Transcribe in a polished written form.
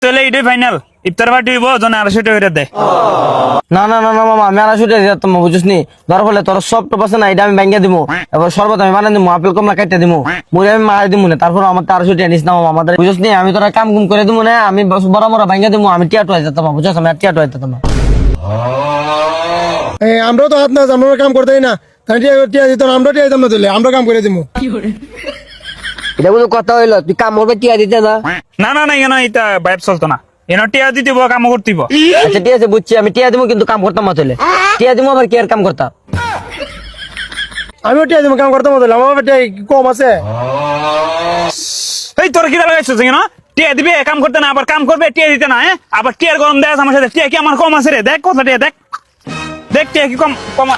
চলে এটাই ফাইনাল ইফতার পার্টি হইব জন 250 টাকা দে। না না না না মামা আমি 250 টাকা দিতাম না বুঝছিস নি ধর ফলে তোর সব টপ আছে না এটা আমি ব্যাংকে দিবো এবার শরবত আমি বানাই দিবো আপেল কমলা কাটতে দিবো মুড়ি আমি মারাই দিবো না তারপর আমার 250 টাকা নিস না মামা আমাদের বুঝছিস নি আমি তোরা কাম কুম করে দিবো না আমি বড় বড় ব্যাংকে দিবো আমি টিয়া টুয়া যেতাম বুঝছিস আমি আর টিয়া টুয়া যেতাম না। আমরাও তো হাত না আমরা কাম করতেই না তাই টিয়া দিত আমরা টিয়া দিতাম না তুলে আমরা কাম করে দিবো। এটা কোনো কথা হইলো তুই কাম করবে টিয়া দিতে না। না না না এনো এটা বাইপ চলতো না এনো টিয়া দিতেব কাম করতেব। আচ্ছা ঠিক আছে বুঝছি আমি টিয়া দিবো কিন্তু কাম করতাম না তুলে টিয়া দিবো আবার কি আর কাম করতাম। আমিও টিয়া দিব কাম করতাম না তুলে আমার টিয়া কম আছে। এই তোর কি লাগাইছিস না টিয়া দিবে কাম করতে না আবার কাম করবে টিয়া দিতে না আবার টিয়ার গরম দেয় আমার সাথে টিয়া কি আমার কম আছে রে দেখ কথা টিয়া দেখ দেখ টিয়া কি কম কম